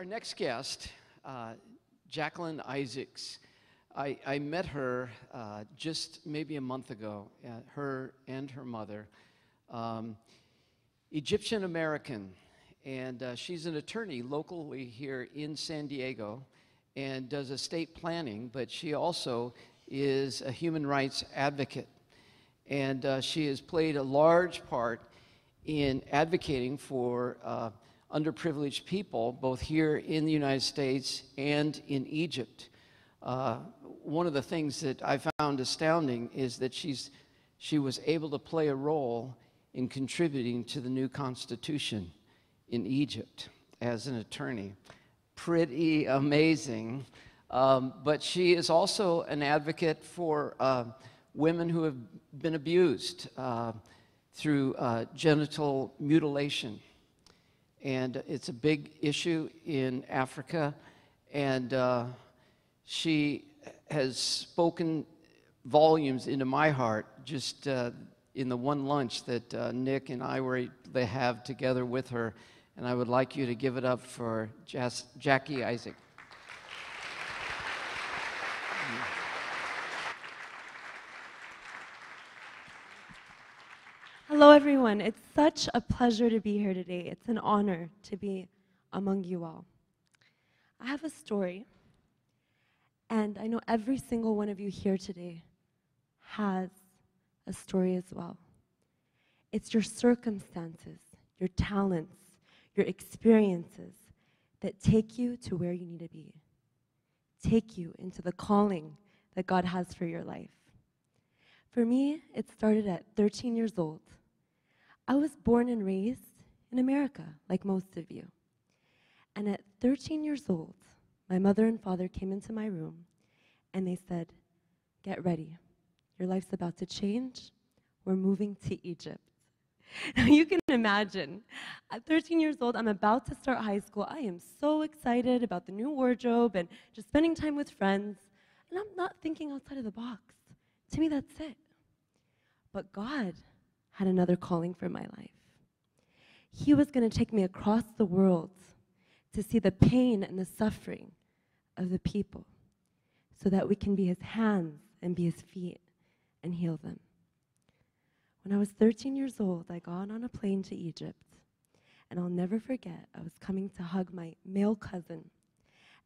Our next guest, Jacqueline Isaacs, I met her just maybe a month ago, her and her mother, Egyptian American, and she's an attorney locally here in San Diego and does estate planning, but she also is a human rights advocate. And she has played a large part in advocating for underprivileged people, both here in the United States and in Egypt. One of the things that I found astounding is that she was able to play a role in contributing to the new constitution in Egypt as an attorney. Pretty amazing. But she is also an advocate for women who have been abused through genital mutilation. And it's a big issue in Africa. And she has spoken volumes into my heart just in the one lunch that Nick and I were able to have together with her. And I would like you to give it up for Jackie Isaac. Hello, everyone. It's such a pleasure to be here today. It's an honor to be among you all. I have a story, and I know every single one of you here today has a story as well. It's your circumstances, your talents, your experiences that take you to where you need to be, take you into the calling that God has for your life. For me, it started at 13 years old. I was born and raised in America, like most of you. And at 13 years old, my mother and father came into my room and they said, "Get ready. Your life's about to change. We're moving to Egypt." Now you can imagine, at 13 years old, I'm about to start high school. I am so excited about the new wardrobe and just spending time with friends. And I'm not thinking outside of the box. To me, that's it. But God had another calling for my life. He was going to take me across the world to see the pain and the suffering of the people so that we can be his hands and be his feet and heal them. When I was 13 years old, I got on a plane to Egypt, and I'll never forget, I was coming to hug my male cousin,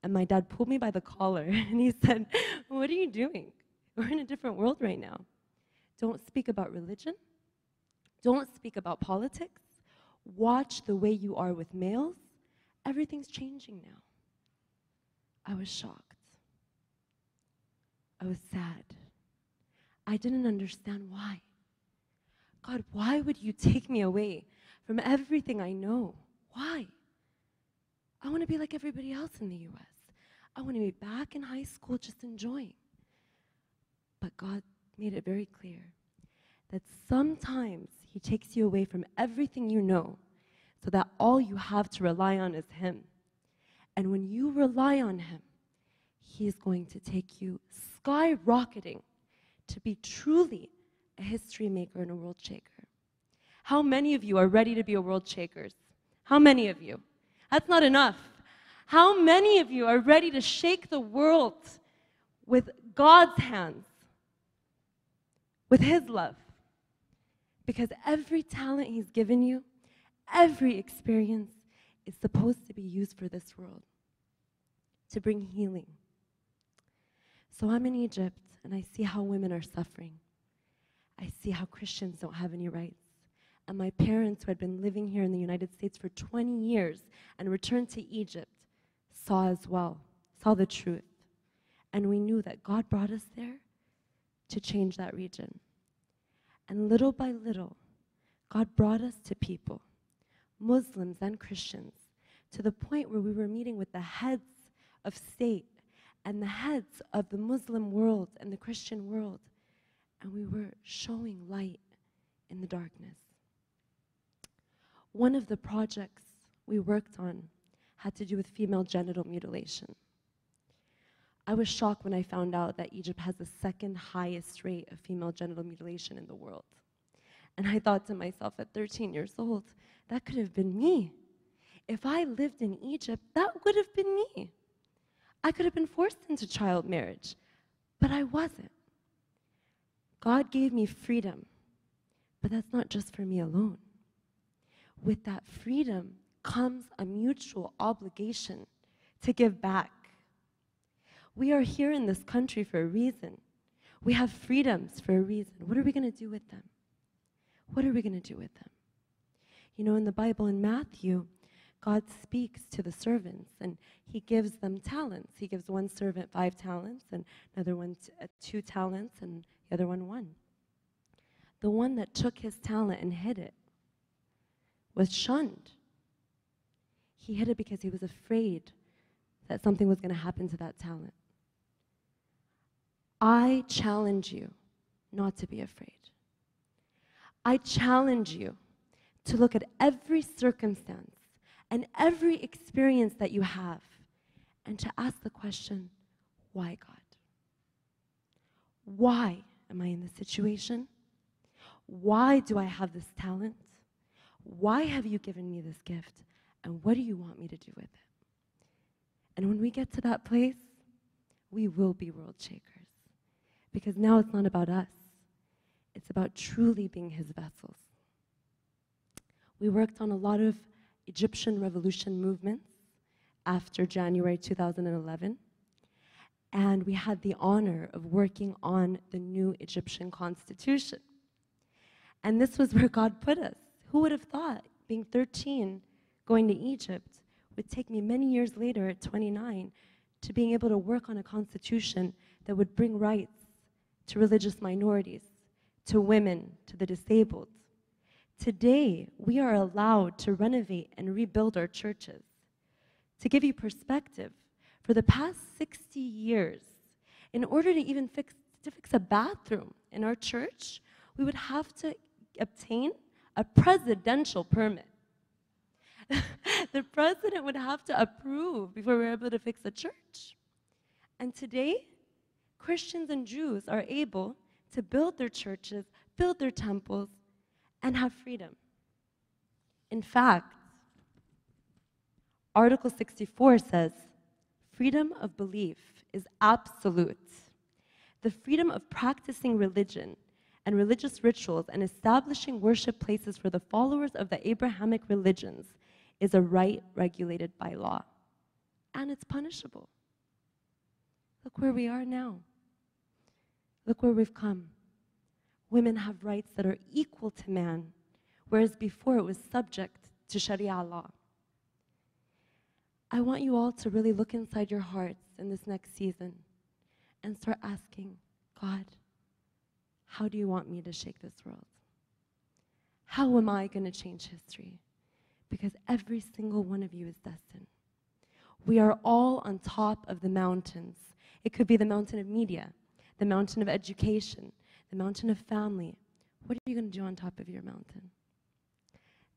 and my dad pulled me by the collar, and he said, "What are you doing? We're in a different world right now. Don't speak about religion. Don't speak about politics. Watch the way you are with males. Everything's changing now." I was shocked. I was sad. I didn't understand why. God, why would you take me away from everything I know? Why? I want to be like everybody else in the U.S. I want to be back in high school just enjoying. But God made it very clear that sometimes he takes you away from everything you know so that all you have to rely on is him. And when you rely on him, he is going to take you skyrocketing to be truly a history maker and a world shaker. How many of you are ready to be a world shakers? How many of you? That's not enough. How many of you are ready to shake the world with God's hands, with his love? Because every talent he's given you, every experience is supposed to be used for this world, to bring healing. So I'm in Egypt, and I see how women are suffering. I see how Christians don't have any rights. And my parents, who had been living here in the United States for 20 years and returned to Egypt, saw as well, saw the truth. And we knew that God brought us there to change that region. And little by little, God brought us to people, Muslims and Christians, to the point where we were meeting with the heads of state and the heads of the Muslim world and the Christian world. And we were showing light in the darkness. One of the projects we worked on had to do with female genital mutilation. I was shocked when I found out that Egypt has the second highest rate of female genital mutilation in the world. And I thought to myself at 13 years old, that could have been me. If I lived in Egypt, that would have been me. I could have been forced into child marriage, but I wasn't. God gave me freedom, but that's not just for me alone. With that freedom comes a mutual obligation to give back. We are here in this country for a reason. We have freedoms for a reason. What are we going to do with them? What are we going to do with them? You know, in the Bible, in Matthew, God speaks to the servants, and he gives them talents. He gives one servant 5 talents, and another one 2 talents, and the other one 1. The one that took his talent and hid it was shunned. He hid it because he was afraid that something was going to happen to that talent. I challenge you not to be afraid. I challenge you to look at every circumstance and every experience that you have and to ask the question, why, God? Why am I in this situation? Why do I have this talent? Why have you given me this gift? And what do you want me to do with it? And when we get to that place, we will be world shakers. Because now it's not about us. It's about truly being his vessels. We worked on a lot of Egyptian revolution movements after January 2011. And we had the honor of working on the new Egyptian constitution. And this was where God put us. Who would have thought, being 13, going to Egypt, would take me many years later at 29 to being able to work on a constitution that would bring rights to religious minorities, to women, to the disabled. Today, we are allowed to renovate and rebuild our churches. To give you perspective, for the past 60 years, in order to even fix a bathroom in our church, we would have to obtain a presidential permit. The president would have to approve before we were able to fix a church. And today, Christians and Jews are able to build their churches, build their temples, and have freedom. In fact, Article 64 says, freedom of belief is absolute. The freedom of practicing religion and religious rituals and establishing worship places for the followers of the Abrahamic religions is a right regulated by law. And it's punishable. Look where we are now. Look where we've come. Women have rights that are equal to man, whereas before it was subject to Sharia law. I want you all to really look inside your hearts in this next season and start asking, God, how do you want me to shake this world? How am I going to change history? Because every single one of you is destined. We are all on top of the mountains. It could be the mountain of media, the mountain of education, the mountain of family. What are you going to do on top of your mountain?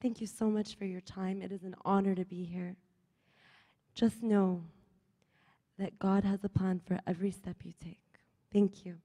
Thank you so much for your time. It is an honor to be here. Just know that God has a plan for every step you take. Thank you.